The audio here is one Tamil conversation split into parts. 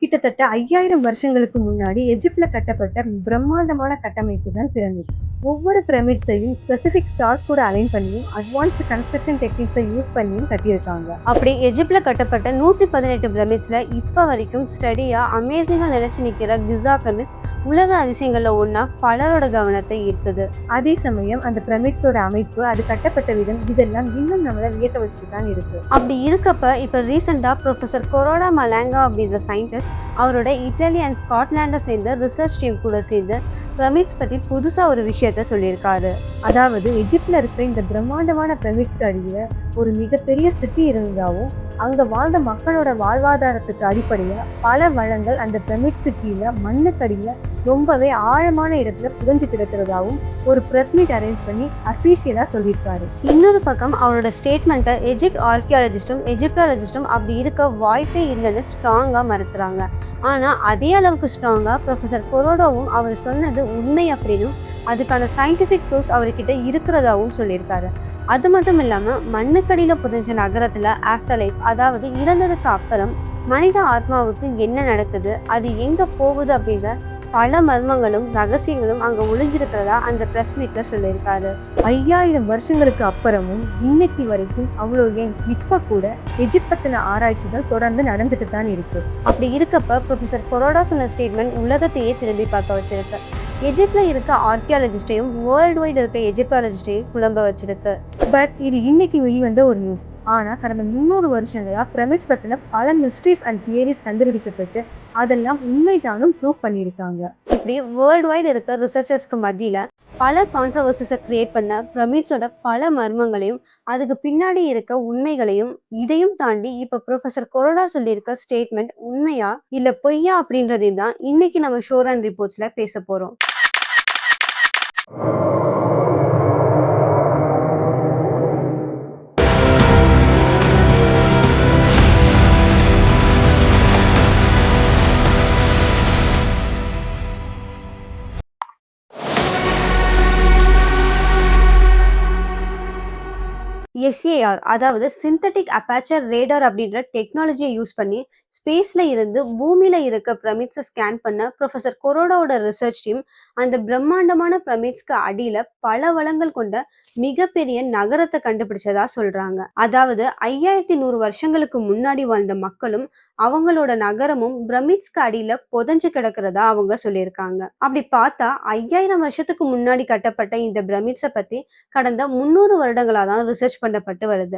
கிட்டத்தட்ட 5000 வருஷங்களுக்கு முன்னாடி எஜிப்ட்ல கட்டப்பட்ட பிரம்மாண்டமான கட்டமைப்பு தான் பிரமிட்ஸ். ஒவ்வொரு பிரமிட்ஸையும் ஸ்பெசிபிக் ஸ்டார்ஸ் கூட அலைன் பண்ணியும் அட்வான்ஸ்டு கன்ஸ்ட்ரக்ஷன் டெக்னிக்ஸை யூஸ் பண்ணியும் கட்டியிருக்காங்க. அப்படி எஜிப்ட்ல கட்டப்பட்ட 118 பிரமிட்ஸ்ல இப்ப வரைக்கும் ஸ்டடியா அமேசிங்கா நினைச்சு நிக்கிற கிசா பிரமிட்ஸ் உலக அதிசயங்கள்ல ஒன்னா பலரோட கவனத்தை ஈர்க்குது. அதே சமயம் அந்த பிரமிட்ஸோட அமைப்பு, அது கட்டப்பட்ட விதம், இதெல்லாம் இன்னும் நம்மள வியக்க வச்சுட்டு தான் இருக்கு. அப்படி இருக்கப்ப இப்ப ரீசெண்டா ப்ரொஃபசர் கொரோடா மலாங்கா அப்படின்ற சயின்டிஸ்ட் அவரோட இட்டாலி அண்ட் ஸ்காட்லாண்டை சேர்ந்த ரிசர்ச் டீம் கூட சேர்ந்து பிரமிட்ஸ் பத்தி புதுசா ஒரு விஷயத்த சொல்லியிருக்காரு. அதாவது எஜிப்ட்ல இருக்கிற இந்த பிரம்மாண்டமான பிரமிட்ஸ்க்கு அடியில ஒரு மிகப்பெரிய சிட்டி இருந்ததாகவும், அங்க வாழ்ந்த மக்களோட வாழ்வாதாரத்துக்கு அடிப்படையா பல வளங்கள் அந்த பிரமிட்ஸ்க்கு கீழே மண்ணுக்கடியில ரொம்பவே ஆழமான இடத்துல புதஞ்சு கிடக்கிறதாவும் ஒரு பிரஸ் மீட் அரேஞ்ச் பண்ணி அஃபீஷியலா சொல்லியிருக்காரு. இன்னொரு பக்கம் அவரோட ஸ்டேட்மெண்ட்டை எஜிப்ட் ஆர்கியாலஜிஸ்டும் எஜிப்டாலஜிஸ்டும் அப்படி இருக்க வாய்ப்பே இல்லைன்னு ஸ்ட்ராங்கா மறுத்துறாங்க. ஆனா அதே அளவுக்கு ஸ்ட்ராங்கா ப்ரொஃபசர் கொரோடாவும் அவர் சொன்னது உண்மை அப்படின்னும் அதுக்கான சயின்டிஃபிக் ப்ரூஃப்ஸ் அவர்கிட்ட இருக்கிறதாவும் சொல்லியிருக்காரு. அது மட்டும் இல்லாம மண்ணுக்கடியில புதைஞ்ச நகரத்துல ஆஃப்டர் லைஃப், அதாவது இறந்ததுக்கு அப்புறம் மனித ஆத்மாவுக்கு என்ன நடக்குது, அது எங்க போகுது அப்படின்ற பல மர்மங்களும் ரகசியங்களும் அங்க ஒளிஞ்சிருக்கிறதா அந்த பிரஸ் மீட்ல சொல்லியிருக்காரு. 5000 வருஷங்களுக்கு அப்புறமும் இன்னைக்கு வரைக்கும் அவ்வளோ ஏன் இப்ப கூட எஜிப்ட் பத்தின ஆராய்ச்சிகள் தொடர்ந்து நடந்துட்டு தான் இருக்கு. அப்படி இருக்கப்ப ப்ரொஃபசர் கொரோடா சொன்ன ஸ்டேட்மெண்ட் உலகத்தையே திரும்பி பார்க்க வச்சிருக்கு. எஜிப்ட்ல இருக்க ஆர்கியாலஜிஸ்டையும் வேர்ல்டு வைடு இருக்க எஜிப்டாலஜிஸ்டையும் குழம்ப வச்சிருக்கு. பட் இது இன்னைக்கு வெளிவந்த ஒரு நியூஸ். ஆனா கடந்த 300 வருஷங்களா பிரமிட்ஸ் பத்தின பல மிஸ்ட்ரீஸ் அண்ட் தியரிஸ் கண்டுபிடிக்கப்பட்டு அதெல்லாம் உண்மைதானும் ப்ரூவ் பண்ணியிருக்காங்க. இப்படி வேர்ல்டு வைடு இருக்க ரிசர்ச்சர்ஸ்க்கு மத்தியில பல கான்ட்ரவர்சிஸை கிரியேட் பண்ண பிரமிட்ஸோட பல மர்மங்களையும் அதுக்கு பின்னாடி இருக்க உண்மைகளையும் இதையும் தாண்டி இப்ப ப்ரொஃபசர் கொரோடா சொல்லியிருக்க ஸ்டேட்மெண்ட் உண்மையா இல்ல பொய்யா அப்படின்றதையும் தான் இன்னைக்கு நம்ம ஷோர் அண்ட் ரிப்போர்ட்ஸ்ல பேச போறோம். எஸ்ஏஆர், அதாவது சிந்தட்டிக் அபேச்சர் ரேடார் அப்படின்ற டெக்னாலஜியை யூஸ் பண்ணி ஸ்பேஸ்ல இருந்து பூமியில இருக்க பிரமிட்ஸை ஸ்கேன் பண்ண ப்ரொஃபசர் கொரோடாவோட ரிசர்ச் டீம் அந்த பிரம்மாண்டமான பிரமிட்ஸ்க்கு அடியில பல வளங்கள் கொண்ட மிகப்பெரிய நகரத்தை கண்டுபிடிச்சதா சொல்றாங்க. அதாவது 5100 வருஷங்களுக்கு முன்னாடி வாழ்ந்த மக்களும் அவங்களோட நகரமும் பிரமிட்ஸ்க்கு அடியில புதைஞ்சு கிடக்கிறதா அவங்க சொல்லியிருக்காங்க. அப்படி பார்த்தா 5000 வருஷத்துக்கு முன்னாடி கட்டப்பட்ட இந்த பிரமிட்ஸை பத்தி கடந்த 300 வருடங்களா தான் ரிசர்ச் பண்ணப்பட்டு வருது.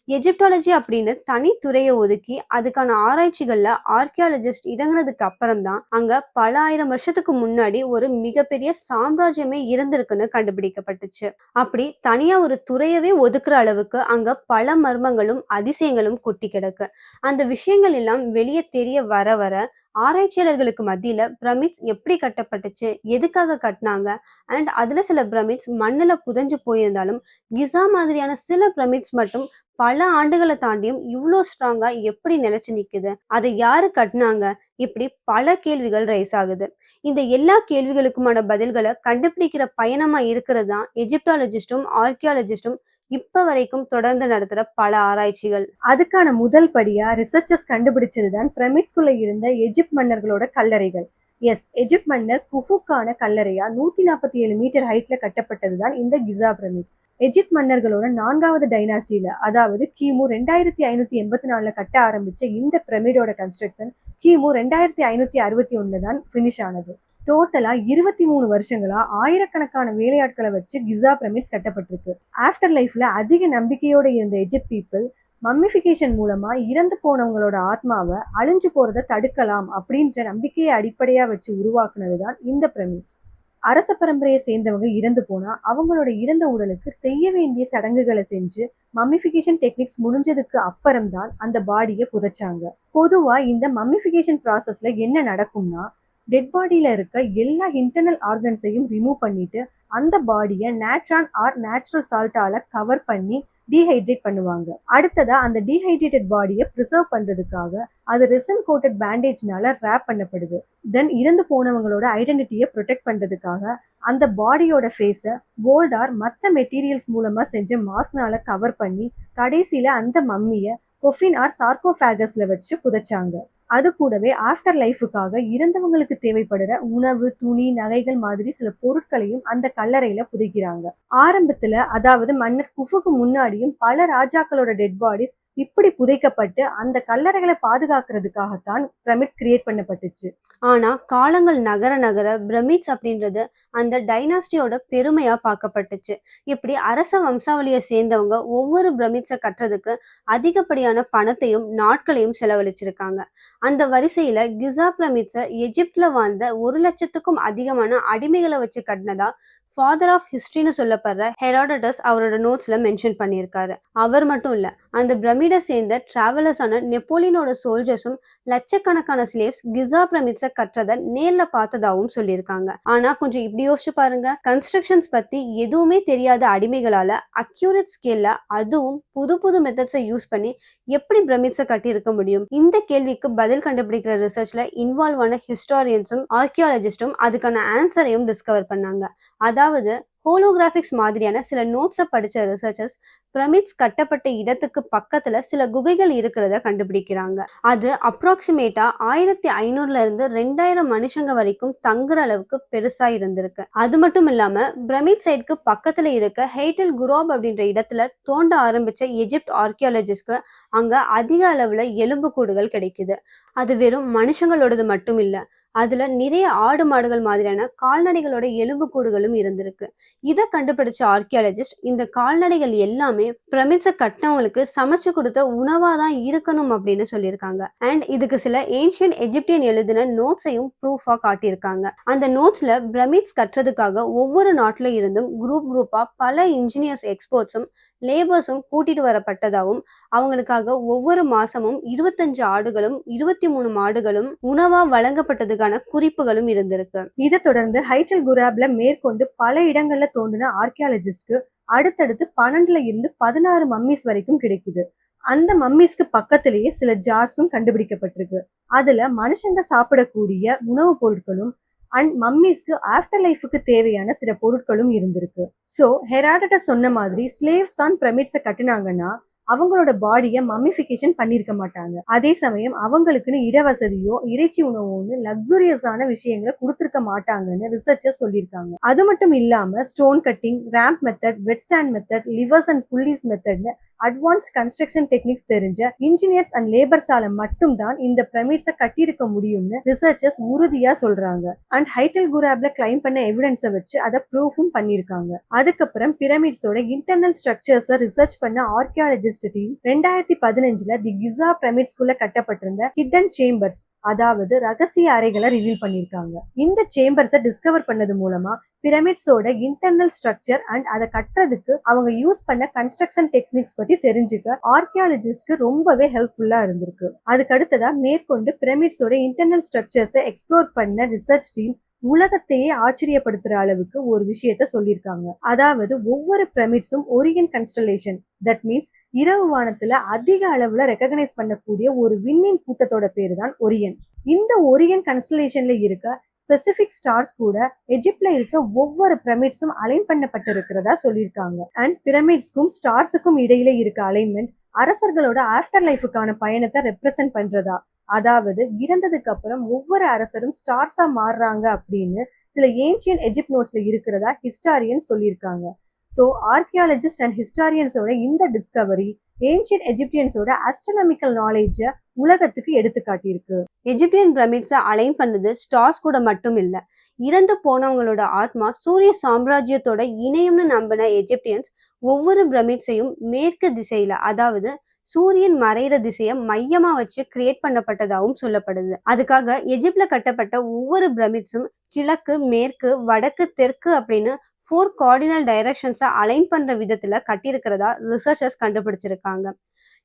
எஜிப்டாலஜி அப்படின்னு தனி துறையை ஒதுக்கி அதுக்கான ஆராய்ச்சிகள்ல ஆர்கியாலஜிஸ்ட் இறங்குனதுக்கு அப்புறம் தான் அங்க பல ஆயிரம் வருஷத்துக்கு முன்னாடி ஒரு மிகப்பெரிய சாம்ராஜ்யமே இருந்திருக்குன்னு கண்டுபிடிக்கப்பட்டுச்சு. அப்படி தனியா ஒரு துறையவே ஒதுக்குற அளவுக்கு அங்க பல மர்மங்களும் அதிசயங்களும் கொட்டி கிடக்கு. அந்த விஷயங்கள் எல்லாம் வெளியே தெரிய வர வர ஆராய்ச்சியாளர்களுக்கு மத்தியில பிரமிட்ஸ் எப்படி கட்டப்பட்டுச்சு, எதுக்காக கட்டினாங்க, அண்ட் அதுல சில பிரமிட்ஸ் மண்ணுல புதைஞ்சு போயிருந்தாலும் கிசா மாதிரியான சில பிரமிட்ஸ் மட்டும் பல ஆண்டுகளை தாண்டியும் இவ்வளோ ஸ்ட்ராங்கா எப்படி நிலைச்சு நிக்குது, அதை யாரு கட்டினாங்க, இப்படி பல கேள்விகள் ரைஸ் ஆகுது. இந்த எல்லா கேள்விகளுக்குமான பதில்களை கண்டுபிடிக்கிற பயணமா இருக்கிறது தான் எஜிப்டாலஜிஸ்டும் ஆர்கியாலஜிஸ்டும் இப்ப வரைக்கும் தொடர்ந்து நடத்துற பல ஆராய்ச்சிகள். அதுக்கான முதல் படியா ரிசர்ச்சர்ஸ் கண்டுபிடிச்சதுதான் பிரமிட்ஸ்குள்ள இருந்த எஜிப்ட் மன்னர்களோட கல்லறைகள். எஸ், எஜிப்ட் மன்னர் குஃபுக்கான கல்லறையா 147 மீட்டர் ஹைட்ல கட்டப்பட்டதுதான் இந்த கிசா பிரமிட். எஜிப்ட் மன்னர்களோட 4வது டைனாஸ்டியில, அதாவது கிமு 2584 கட்ட ஆரம்பிச்ச இந்த பிரமிடோட கன்ஸ்ட்ரக்ஷன் கிமு 2561 தான் பினிஷ் ஆனது. டோட்டலா 23 வருஷங்களா ஆயிரக்கணக்கான வேலையாட்களை வச்சு கிசா பிரமிட்ஸ் கட்டப்பட்டிருக்கு. ஆஃப்டர் லைஃப்ல அதிக நம்பிக்கையோட இருந்த எஜிப்ட் பீப்புள் மம்மிஃபிகேஷன் மூலமா இறந்து போனவங்களோட ஆத்மாவை அழிஞ்சு போறதை தடுக்கலாம் அப்படின்ற நம்பிக்கையை அடிப்படையா வச்சு உருவாக்குனதுதான் இந்த பிரமிட்ஸ். அரச பரம்பரையை சேர்ந்தவங்க இறந்து போனா அவங்களோட இறந்த உடலுக்கு செய்ய வேண்டிய சடங்குகளை செஞ்சு மம்மிஃபிகேஷன் டெக்னிக்ஸ் முடிஞ்சதுக்கு அப்புறம் தான் அந்த பாடியை புதைச்சாங்க. பொதுவா இந்த மம்மிஃபிகேஷன் ப்ராசஸ்ல என்ன நடக்கும்னா, டெட் பாடியில இருக்க எல்லா இன்டர்னல் ஆர்கன்ஸையும் ரிமூவ் பண்ணிட்டு அந்த பாடியை நேட்ரான் ஆர் நேச்சுரல் சால்ட்டால கவர் பண்ணி டீஹைட்ரேட் பண்ணுவாங்க. அடுத்ததா அந்த டீஹைட்ரேட்டட் பாடியை ப்ரிசர்வ் பண்றதுக்காக அது ரெசின் கோட்டட் பேண்டேஜ்னால ரேப் பண்ணப்படுது. தென் இறந்து போனவங்களோட ஐடென்டிட்டியை ப்ரொடெக்ட் பண்றதுக்காக அந்த பாடியோட ஃபேஸை கோல்ட் ஆர் மற்ற மெட்டீரியல்ஸ் மூலமா செஞ்ச மாஸ்க்னால கவர் பண்ணி கடைசியில அந்த மம்மியை கொஃபின் ஆர் சார்கோஃபேகஸ்ல வச்சு புதைச்சாங்க. அது கூடவே ஆஃப்டர் லைஃபுக்காக இறந்தவங்களுக்கு தேவைப்படுற உணவு, துணி, நகைகள் மாதிரி சில பொருட்களையும் அந்த கல்லறையில புதைக்கிறாங்க. ஆரம்பத்துல அதாவது மன்னர் குஃபுக்கு முன்னாடியும் பல ராஜாக்களோட டெட் பாடிஸ் இப்படி புதைக்கப்பட்டு அந்த கல்லறைகளை பாதுகாக்கிறதுக்காகத்தான் பிரமிட்ஸ் கிரியேட் பண்ணப்பட்டுச்சு. ஆனா காலங்கள் நகர நகர பிரமிட்ஸ் அப்படின்றது அந்த டைனாஸ்டியோட பெருமையா பார்க்கப்பட்டுச்சு. இப்படி அரச வம்சாவளியை சேர்ந்தவங்க ஒவ்வொரு பிரமிட்ஸை கட்டுறதுக்கு அதிகப்படியான பணத்தையும் நாட்களையும் செலவழிச்சிருக்காங்க. அந்த வரிசையில கிசா பிரமிட்ஸை எஜிப்ட்ல வாழ்ந்த 1,00,000க்கும் அதிகமான அடிமைகளை வச்சு கட்டினதா ஃபாதர் ஆஃப் ஹிஸ்டரின்னு சொல்லப்படுற ஹெரோடோட்டஸ் அவரோட நோட்ஸ்ல மென்ஷன் பண்ணியிருக்காரு. அவர் மட்டும் இல்ல, அந்த பிரமிடை சேர்ந்த டிராவலர்ஸான நெப்போலியனோட சோல்ஜர்ஸும் லட்சக்கணக்கான ஸ்லேவ்ஸ் கிசா பிரமிட்ஸை கற்றதை நேர்ல பார்த்ததாவும் சொல்லியிருக்காங்க. ஆனா கொஞ்சம் இப்படி யோசிச்சு பாருங்க, கன்ஸ்ட்ரக்ஷன்ஸ் பத்தி எதுவுமே தெரியாத அடிமைகளால அக்யூரேட் ஸ்கேல்ல அதுவும் புது புது மெத்தட்ஸை யூஸ் பண்ணி எப்படி பிரமிட்ஸை கட்டி இருக்க முடியும்? இந்த கேள்விக்கு பதில் கண்டுபிடிக்கிற ரிசர்ச்ல இன்வால்வ் ஆன ஹிஸ்டாரியன்ஸும் ஆர்கியாலஜிஸ்டும் அதுக்கான ஆன்சரையும் டிஸ்கவர் பண்ணாங்க. அதாவது ஹோலோகிராபிக்ஸ் மாதிரியான சில நோட்ஸை படிச்ச ரிசர்ச்சர்ஸ் பிரமிட்ஸ் கட்டப்பட்ட இடத்துக்கு பக்கத்துல சில குகைகள் இருக்கிறத கண்டுபிடிக்கிறாங்க. அது அப்ராக்சிமேட்டா 1500 இருந்து 2000 மனுஷங்க வரைக்கும் தங்குற அளவுக்கு பெருசா இருந்திருக்கு. அது மட்டும் இல்லாம பிரமிட் சைட்க்கு பக்கத்துல இருக்க ஹெய்டல் குராப் அப்படின்ற இடத்துல தோண்ட ஆரம்பிச்ச எஜிப்ட் ஆர்கியாலஜிஸ்ட்க்கு அங்க அதிக அளவுல எலும்புக்கூடுகள் கிடைக்குது. அது வெறும் மனுஷங்களோடது மட்டும் இல்ல, அதுல நிறைய ஆடு மாடுகள் மாதிரியான கால்நடைகளோட எலும்புக்கூடுகளும் இருந்திருக்கு. இதை கண்டுபிடிச்ச ஆர்கியாலஜிஸ்ட் இந்த கால்நடைகள் எல்லாமே பிரமிட்ஸை கட்டினவங்களுக்கு சமைச்சு கொடுத்த உணவா தான் இருக்கணும் அப்படின்னு சொல்லியிருக்காங்க. அண்ட் இதுக்கு சில ஏன்ஷியன்ட் எஜிப்டியன் எழுதின நோட்ஸையும் ப்ரூஃபா காட்டியிருக்காங்க. அந்த நோட்ஸ்ல பிரமிட்ஸ் கட்டுறதுக்காக ஒவ்வொரு நாட்டுல இருந்தும் குரூப்பா பல இன்ஜினியர்ஸ், எக்ஸ்பர்ட்ஸும் லேபர்ஸும் கூட்டிட்டு வரப்பட்டதாகவும் அவங்களுக்காக ஒவ்வொரு மாசமும் 25 ஆடுகளும் 23 மாடுகளும் உணவா வழங்கப்பட்டதுக்கான குறிப்புகளும் இருந்திருக்கு. இதை தொடர்ந்து ஹைட்டல் குராப்ல மேற்கொண்டு பல இடங்கள்ல தோண்டின ஆர்கியாலஜிஸ்ட்க்கு அடுத்தடுத்து 12ல இருந்து 16 மம்மிஸ் வரைக்கும் கிடைக்குது. அந்த மம்மிஸ்க்கு பக்கத்திலேயே சில ஜார்ஸும் கண்டுபிடிக்கப்பட்டிருக்கு. அதுல மனுஷங்க சாப்பிடக்கூடிய உணவுப் பொருட்களும் அண்ட் மம்மிஸ்க்கு ஆஃப்டர் லைஃபுக்கு தேவையான சில பொருட்களும் இருந்திருக்கு. சோ ஹெராடட்டஸ் சொன்ன மாதிரி ஸ்லேவ்ஸ் தான் பிரமிட்ஸை கட்டினாங்கன்னா அவங்களோட பாடியை மம்மிஃபிகேஷன் பண்ணிருக்க மாட்டாங்க. அதே சமயம் அவங்களுக்குன்னு இடவசதியோ இறைச்சி உணவோன்னு லக்ஸூரியஸான விஷயங்களை கொடுத்துருக்க மாட்டாங்கன்னு ரிசர்ச்சர்ஸ் சொல்லியிருக்காங்க. அது மட்டும் இல்லாம stone cutting, ramp method, wet sand method, levers and pulleys மெத்தட்னு அட்வான்ஸ்ட் கன்ஸ்ட்ரக்ஷன் டெக்னிக்ஸ் தெரிஞ்ச இன்ஜினியர்ஸ் அண்ட் லேபர்ஸால மட்டும்தான் இந்த பிரமிட்ஸை கட்டியிருக்க முடியும்னு ரிசர்ச்சர்ஸ் உறுதியா சொல்றாங்க. அண்ட் ஹைட்டல் குராப்ல கிளைம் பண்ண எவிடன்ஸை வச்சு அதை ப்ரூஃபும் பண்ணிருக்காங்க. அதுக்கப்புறம் பிரமிட்ஸோட இன்டர்னல் ஸ்ட்ரக்சர்ஸை ரிசர்ச் பண்ண ஆர்கியாலஜிஸ்ட் டீம் 2015ல தி கிசா பிரமிட்ஸ்குள்ள கட்டப்பட்டிருந்த ஹிடன் சேம்பர்ஸ், அதாவது ரகசிய அறைகளை ரிவீல் பண்ணிருக்காங்க. இந்த சேம்பர்ஸை டிஸ்கவர் பண்ணது மூலமா பிரமிட்ஸோட இன்டர்னல் ஸ்ட்ரக்சர் அண்ட் அதை கட்டுறதுக்கு அவங்க யூஸ் பண்ண கன்ஸ்ட்ரக்ஷன் டெக்னிக்ஸ் பத்தி தெரிஞ்சுக்க ஆர்கியாலஜிஸ்ட்க்கு ரொம்பவே ஹெல்ப்ஃபுல்லா இருந்திருக்கு. அதுக்கு அடுத்ததா மேற்கொண்டு பிரமிட்ஸோட இன்டர்னல் ஸ்ட்ரக்சர்ஸை எக்ஸ்ப்ளோர் பண்ண ரிசர்ச் டீம் உலகத்தையே ஆச்சரியப்படுத்துற அளவுக்கு ஒரு விஷயத்த சொல்லியிருக்காங்க. அதாவது ஒவ்வொரு பிரமிட்ஸும் ஒரியன் கன்ஸ்டலேஷன், தட் மீன்ஸ் இரவு வானத்துல அதிக அளவுல ரெகக்னைஸ் பண்ணக்கூடிய ஒரு விண்மீன் கூட்டத்தோட பேரு தான் ஒரியன். இந்த ஒரியன் கன்ஸ்டலேஷன்ல இருக்க ஸ்பெசிபிக் ஸ்டார்ஸ் கூட எஜிப்ட்ல இருக்க ஒவ்வொரு பிரமிட்ஸும் அலைன் பண்ணப்பட்டு இருக்கிறதா சொல்லியிருக்காங்க. அண்ட் பிரமிட்ஸ்க்கும் ஸ்டார்ஸுக்கும் இடையில இருக்க அலைன்மெண்ட் அரசர்களோட ஆஃப்டர் லைஃபுக்கான பயணத்தை ரெப்ரசென்ட் பண்றதா, அதாவது இறந்ததுக்கு அப்புறம் ஒவ்வொரு அரசரும் ஸ்டார்ஸா மாறுறாங்க அப்படின்னு சில ஏன்ஷியன்ட் எஜிப்ட் நோட்ஸ்ல இருக்கிறதா ஹிஸ்டாரியன்ஸ் சொல்லியிருக்காங்க. ஸோ ஆர்கியாலஜிஸ்ட் அண்ட் ஹிஸ்டாரியன்ஸோட இந்த டிஸ்கவரி ஏன்ஷியன்ட் எஜிப்டியன்ஸோட ஆஸ்ட்ரோனாமிக்கல் நாலேஜை உலகத்துக்கு எடுத்து காட்டியிருக்கு. எஜிப்தியன் பிரமிட்ஸை அலைன் பண்ணது ஸ்டார்ஸ் கூட மட்டும் இல்ல, இறந்து போனவங்களோட ஆத்மா சூரிய சாம்ராஜ்யத்தோட இணையம்னு நம்பின எஜிப்தியன்ஸ் ஒவ்வொரு பிரமிட்ஸையும் மேற்கு திசையில, அதாவது சூரியன் மறைகிற திசையை மையமா வச்சு கிரியேட் பண்ணப்பட்டதாகவும் சொல்லப்படுது. அதுக்காக எஜிப்ட்ல கட்டப்பட்ட ஒவ்வொரு பிரமிட்ஸும் கிழக்கு, மேற்கு, வடக்கு, தெற்கு அப்படின்னு 4 கார்டினல் டைரக்ஷன்ஸை அலைன் பண்ற விதத்துல கட்டியிருக்கிறதா ரிசர்ச்சர்ஸ் கண்டுபிடிச்சிருக்காங்க.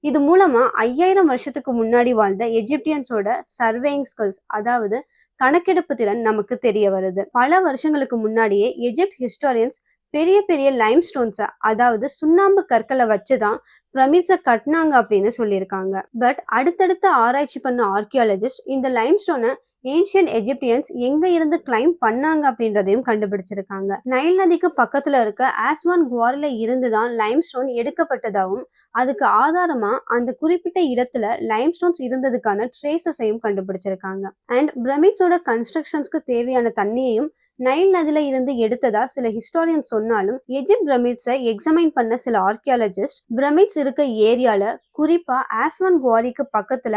இது மூலமா 5000 வருஷத்துக்கு முன்னாடி வாழ்ந்த எஜிப்டியன்ஸோட சர்வேயிங் ஸ்கில்ஸ், அதாவது கணக்கெடுப்பு திறன் நமக்கு தெரிய வருது. பல வருஷங்களுக்கு முன்னாடியே எஜிப்ட் ஹிஸ்டாரியன்ஸ் பெரிய பெரிய லைம் ஸ்டோன்ஸை, அதாவது சுண்ணாம்பு கற்களை வச்சுதான் பிரமிட்ஸை கட்டினாங்க அப்படின்னு சொல்லியிருக்காங்க. பட் அடுத்தடுத்த ஆராய்ச்சி பண்ண ஆர்கியாலஜிஸ்ட் இந்த லைம் ஸ்டோனை ஏன்ஷியன்ட் எஜிப்டியன்ஸ் எங்க இருந்து கிளைம் பண்ணாங்க அப்படின்றதையும் கண்டுபிடிச்சிருக்காங்க. நைல் நதிக்கு பக்கத்துல இருக்க ஆஸ்வான் குவாரில இருந்துதான் லைம்ஸ்டோன் எடுக்கப்பட்டதாகவும் அதுக்கு ஆதாரமா அந்த குறிப்பிட்ட இடத்துல லைம்ஸ்டோன்ஸ் இருந்ததுக்கான ட்ரேசஸையும் கண்டுபிடிச்சிருக்காங்க. அண்ட் பிரமிட்ஸோட கன்ஸ்ட்ரக்ஷன்ஸ்க்கு தேவையான தண்ணியையும் நைல் நதியில இருந்து எடுத்ததா சில ஹிஸ்டாரியன்ஸ் சொன்னாலும், எஜிப்ட் பிரமிட்ஸை எக்ஸாமைன் பண்ண சில ஆர்கியாலஜிஸ்ட் பிரமிட்ஸ் இருக்க ஏரியால, குறிப்பா ஆஸ்வான் குவாரிக்கு பக்கத்துல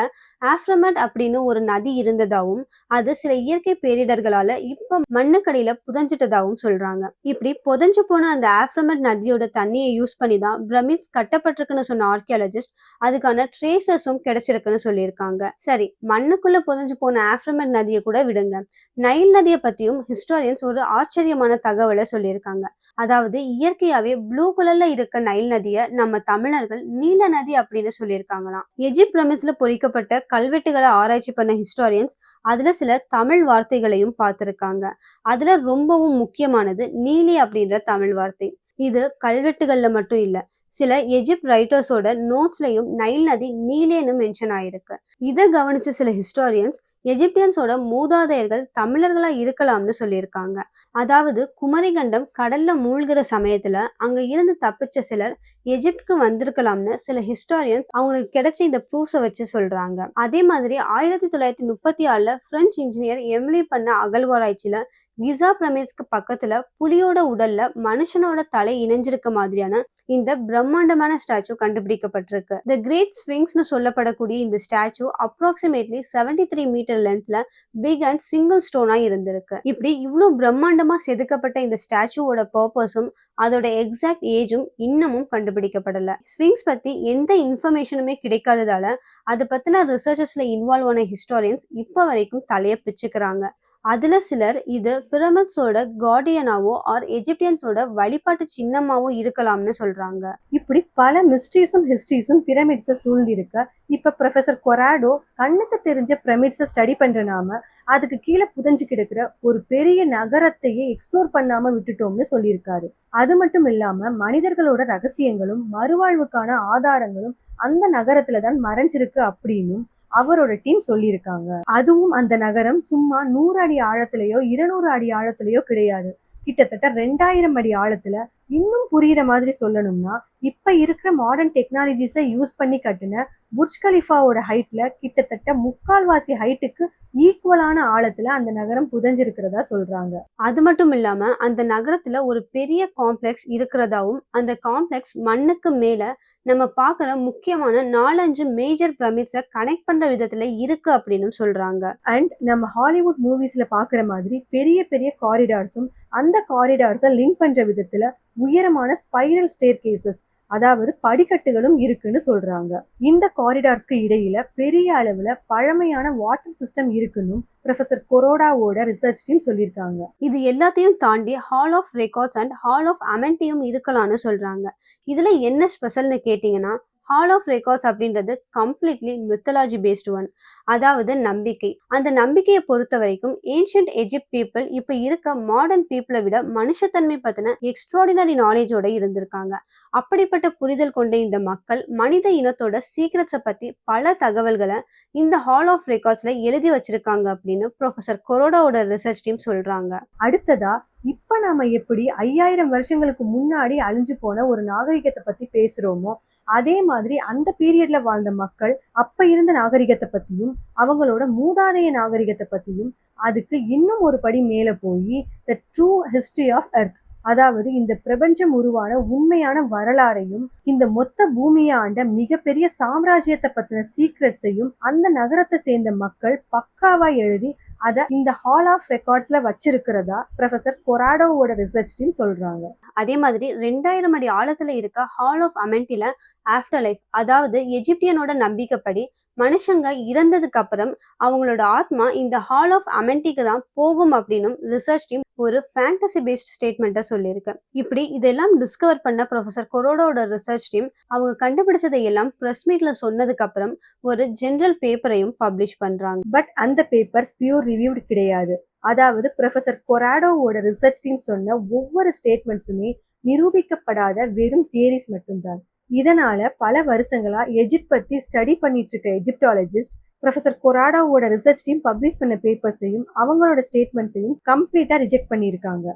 ஆஃப்ரமட் அப்படின்னு ஒரு நதி இருந்ததாகவும் அது சில இயற்கை பேரிடர்களால இப்ப மண்ணுக்கடியில புதைஞ்சிட்டதாகவும் சொல்றாங்க. இப்படி புதைஞ்சு போன அந்த ஆஃப்ரமட் நதியோட தண்ணியை யூஸ் பண்ணி தான் பிரமிட்ஸ் கட்டப்பட்டிருக்குன்னு சொன்ன ஆர்கியாலஜிஸ்ட் அதுக்கான ட்ரேசஸும் கிடைச்சிருக்குன்னு சொல்லியிருக்காங்க. சரி, மண்ணுக்குள்ள புதைஞ்சு போன ஆஃப்ரமட் நதியை கூட விடுங்க, நைல் நதியை பத்தியும் ஹிஸ்டாரியன்ஸ் ஒரு ஆச்சரியமான தகவலை சொல்லியிருக்காங்க. அதாவது இயற்கையாவே ப்ளூ கலர்ல இருக்க நைல் நதியை நம்ம தமிழர்கள் நீல நதி அப்படின்னு சொல்லியிருக்காங்களாம். எஜிப்ட் பிரமிட்ஸ்ல பொறிக்கப்பட்ட கல்வெட்டுகளை ஆராய்ச்சி பண்ண ஹிஸ்டாரியன்ஸ் அதுல சில தமிழ் வார்த்தைகளையும் பார்த்திருக்காங்க. அதுல ரொம்பவும் முக்கியமானது நீலி அப்படின்ற தமிழ் வார்த்தை. இது கல்வெட்டுகள்ல மட்டும் இல்ல, சில எஜிப்ட் ரைட்டர்ஸோட நோட்ஸ்லயும் நைல் நதி நீலேன்னு மென்ஷன் ஆயிருக்கு. இதை கவனிச்ச சில ஹிஸ்டாரியன்ஸ் எஜிப்தியன்ஸோட மூதாதையர்கள் தமிழர்களா இருக்கலாம்னு சொல்லியிருக்காங்க. அதாவது குமரிகண்டம் கடல்ல மூழ்கிற சமயத்துல அங்க இருந்து தப்பிச்ச சிலர் எஜிப்டுக்கு வந்திருக்கலாம்னு சில ஹிஸ்டாரியன்ஸ் அவங்களுக்கு கிடைச்ச இந்த ப்ரூஃப்ஸை வச்சு சொல்றாங்க. அதே மாதிரி 1936 பிரெஞ்சு இன்ஜினியர் எம்லி பண்ண அகழ்வாராய்ச்சியில கிசா பிரமிட்ஸ்க்கு பக்கத்துல புலியோட உடல்ல மனுஷனோட தலை இணைஞ்சிருக்க மாதிரியான இந்த பிரம்மாண்டமான ஸ்டாச்சு கண்டுபிடிக்கப்பட்டிருக்கு. தி கிரேட் ஸ்விங்ஸ்னு சொல்லப்படக்கூடிய இந்த ஸ்டாச்சு அப்ராக்சிமேட்லி 73 மீட்டர் லென்த்ல பிக் அண்ட் சிங்கிள் ஸ்டோனா இருந்திருக்கு. இப்படி இவ்வளவு பிரம்மாண்டமா செதுக்கப்பட்ட இந்த ஸ்டாச்சுவோட பர்பஸும் அதோட எக்ஸாக்ட் ஏஜும் இன்னமும் கண்டுபிடிக்கப்படல. ஸ்விங்ஸ் பத்தி எந்த இன்ஃபர்மேஷனுமே கிடைக்காததால அது பத்தின ரிசர்ச்சஸ்ல இன்வால்வ் ஆன ஹிஸ்டாரியன்ஸ் இப்ப வரைக்கும் தலைய பிச்சுக்கிறாங்க. அதுல சிலர் இது பிரமிட்ஸோட கார்டியனாவோ ஆர் எஜிப்தியன்ஸோட வழிபாட்டு சின்னமாவோ இருக்கலாம்னு சொல்றாங்க. இப்படி பல மிஸ்ட்ரீஸும் ஹிஸ்டரிஸும் பிரமிட்ஸை சூழ்ந்திருக்க, இப்ப ப்ரொஃபசர் கொராடோ கண்ணுக்கு தெரிஞ்ச பிரமிட்ஸை ஸ்டடி பண்ற நாம அதுக்கு கீழே புதைஞ்சு கிடக்குற ஒரு பெரிய நகரத்தையே எக்ஸ்ப்ளோர் பண்ணாம விட்டுட்டோம்னு சொல்லியிருக்காரு. அது மட்டும் இல்லாம மனிதர்களோட ரகசியங்களும் மறுவாழ்வுக்கான ஆதாரங்களும் அந்த நகரத்துலதான் மறைஞ்சிருக்கு அப்படின்னும் அவரோட டீம் சொல்லியிருக்காங்க. அதுவும் அந்த நகரம் சும்மா 100 அடி ஆழத்திலேயோ 200 அடி ஆழத்திலேயோ கிடையாது, கிட்டத்தட்ட 2000 அடி ஆழத்துல. இன்னும் புரியுற மாதிரி சொல்லணும்னா, இப்ப இருக்கிற மாடர்ன் டெக்னாலஜிஸை யூஸ் பண்ணி கட்டின புர்ஜ் கலிஃபாவோட ஹைட்ல கிட்டத்தட்ட 3/4 ஹைட்டுக்கு ஈக்குவலான ஆழத்துல அந்த நகரம் புதைஞ்சிருக்கிறதா சொல்றாங்க. அது மட்டும் இல்லாம அந்த நகரத்துல ஒரு பெரிய காம்ப்ளெக்ஸ் இருக்கிறதாவும், அந்த காம்ப்ளெக்ஸ் மண்ணுக்கு மேல நம்ம பாக்குற முக்கியமான 4-5 மேஜர் பிரமிட்ஸை கனெக்ட் பண்ற விதத்துல இருக்கு அப்படின்னு சொல்றாங்க. அண்ட் நம்ம ஹாலிவுட் மூவிஸ்ல பாக்குற மாதிரி பெரிய பெரிய காரிடார்ஸும் அந்த காரிடார்ஸை லிங்க் பண்ற விதத்துல உயரமான ஸ்பைரல் ஸ்டேர் கேசஸ், அதாவது படிக்கட்டுகளும் இருக்குன்னு சொல்றாங்க. இந்த காரிடார்ஸ்க்கு இடையில பெரிய அளவுல பழமையான வாட்டர் சிஸ்டம் இருக்குன்னு ப்ரொஃபசர் கொரோடாவோட ரிசர்ச் டீம் சொல்லியிருக்காங்க. இது எல்லாத்தையும் தாண்டி hall of records and hall of அமென்டியும் இருக்கலாம்னு சொல்றாங்க. இதுல என்ன ஸ்பெஷல்னு கேட்டீங்கன்னா, ஹால் ஆஃப் ரெக்கார்ட்ஸ் அப்படின்றது கம்ப்ளீட்லி மித்தாலஜி பேஸ்டு ஒன், அதாவது நம்பிக்கை. அந்த நம்பிக்கையை பொறுத்த வரைக்கும் ஏன்ஷியன்ட் எஜிப்ட் பீப்புள் இப்ப இருக்க மாடர்ன் பீப்புளை விட மனுஷத்தன்மை பத்தின எக்ஸ்ட்ராடினரி நாலேஜோட இருந்திருக்காங்க. அப்படிப்பட்ட புரிதல் கொண்ட இந்த மக்கள் மனித இனத்தோட சீக்ரெட்ஸை பத்தி பல தகவல்களை இந்த ஹால் ஆஃப் ரெக்கார்ட்ஸ்ல எழுதி வச்சிருக்காங்க அப்படின்னு ப்ரொஃபசர் கொரோடாவோட ரிசர்ச் டீம் சொல்றாங்க. அடுத்ததா இப்ப நாம எப்படி 5000 வருஷங்களுக்கு முன்னாடி அழிஞ்சு போன ஒரு நாகரிகத்தை பத்தி பேசுறோமோ, அதே மாதிரி அந்த பீரியட்ல வாழ்ந்த மக்கள் அப்ப இருந்த நாகரிகத்தை பத்தியும் அவங்களோட மூதாதைய நாகரிகத்தை பத்தியும், அதுக்கு இன்னும் ஒரு படி மேல போய் the true history of earth, அதாவது இந்த பிரபஞ்சம் உருவான உண்மையான வரலாறையும் இந்த மொத்த பூமியை ஆண்ட மிகப்பெரிய சாம்ராஜ்யத்தை பத்தின சீக்ரெட்ஸையும் அந்த நகரத்தை சேர்ந்த மக்கள் பக்காவா எழுதி அத இந்த ஹால் ஆஃப் ரெக்கார்ட்ஸ்ல வச்சிருக்கிறதா ப்ரொஃபசர் கொராடோவோட ரிசர்ச் டீம் சொல்றாங்க. அதே மாதிரி 2000 அடி ஆழத்துல இருக்க ஹால் ஆஃப் அமென்டில ஆஃப்டர் லைஃப், அதாவது எஜிப்தியனோட நம்பிக்கைப்படி மனுஷங்க இறந்ததுக்கு அப்புறம் அவங்களோட ஆத்மா இந்த ஹால் ஆஃப் அமென்டிக்கு தான் போகும் அப்படின்னு ரிசர்ச் டீம் ஒரு ஃபேண்டசி பேஸ்ட் ஸ்டேட்மெண்ட்டை சொல்லியிருக்கு. இப்படி இதெல்லாம் டிஸ்கவர் பண்ண ப்ரொஃபசர் கொரோடாவோட ரிசர்ச் டீம் அவங்க கண்டுபிடிச்சதை எல்லாம் பிரஸ் மீட்ல சொன்னதுக்கு அப்புறம் ஒரு ஜெனரல் பேப்பரையும் பப்ளிஷ் பண்றாங்க. பட் அந்த பேப்பர்ஸ் பியூர் ரிவ்யூடு கிடையாது. அதாவது ப்ரொஃபசர் கொராடோவோட ரிசர்ச் டீம் சொன்ன ஒவ்வொரு ஸ்டேட்மெண்ட்ஸுமே நிரூபிக்கப்படாத வெறும் தியரிஸ் மட்டும்தான். இதனால பல வருஷங்களா எஜிப்ட் பத்தி ஸ்டடி பண்ணிட்டு இருக்க எஜிப்டாலஜிஸ்ட் ப்ரொஃபசர் கொராடோவோட ரிசர்ச் டீம் பப்ளிஷ் பண்ண பேப்பர்ஸையும் அவங்களோட ஸ்டேட்மெண்ட்ஸையும் கம்ப்ளீட்டா ரிஜெக்ட் பண்ணியிருக்காங்க.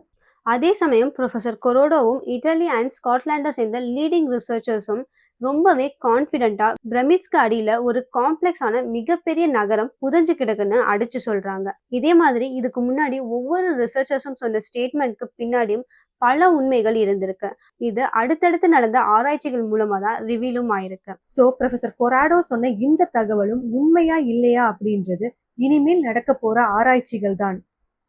அதே சமயம் ப்ரொஃபசர் கொரோடோவும் இட்டலி அண்ட் ஸ்காட்லாண்டை சேர்ந்த லீடிங் ரிசர்ச்சர்ஸும் ரொம்பவே கான்ஃபிடென்ட்டா பிரமிட்ஸ்க்கு அடியில ஒரு காம்ப்ளெக்ஸான மிகப்பெரிய நகரம் புதைஞ்சு கிடக்குன்னு அடிச்சு சொல்றாங்க. இதே மாதிரி இதுக்கு முன்னாடி ஒவ்வொரு ரிசர்ச்சர்ஸும் சொன்ன ஸ்டேட்மெண்ட்க்கு பின்னாடியும் பல உண்மைகள் இருந்திருக்கு. இது அடுத்தடுத்து நடந்த ஆராய்ச்சிகள் மூலமா தான் ரிவீலும் ஆயிருக்கு. சோ ப்ரொஃபசர் கொராடோ சொன்ன இந்த தகவலும் உண்மையா இல்லையா அப்படின்றது இனிமேல் நடக்க போற ஆராய்ச்சிகள் தான்.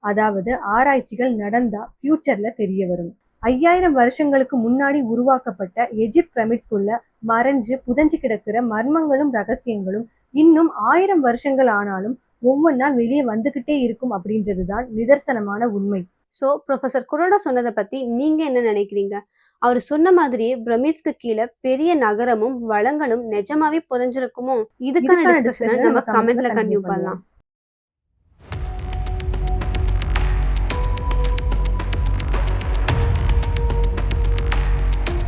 அதாவது ஆராய்ச்சிகள் நடந்தா ஃபியூச்சர்ல தெரிய வரும். 5000 வருஷங்களுக்கு முன்னாடி உருவாக்கப்பட்ட எஜிப்ட் பிரமிட்ஸ்குள்ள மறைஞ்சு புதைஞ்சு கிடக்கிற மர்மங்களும் ரகசியங்களும் இன்னும் 1000 வருஷங்கள் ஆனாலும் ஒவ்வொன்னா வெளியே வந்துகிட்டே இருக்கும் அப்படின்றதுதான் நிதர்சனமான உண்மை. ஸோ ப்ரொஃபசர் கொரோடோ சொன்னதை பத்தி நீங்க என்ன நினைக்கிறீங்க? அவர் சொன்ன மாதிரியே பிரமிட்ஸ்க்கு கீழே பெரிய நகரமும் வளங்களும் நிஜமாவே புதைஞ்சிருக்குமோ? இதுக்கான டிஸ்கஷனை நம்ம கமெண்ட்ல கண்டினியூ பண்ணலாம்.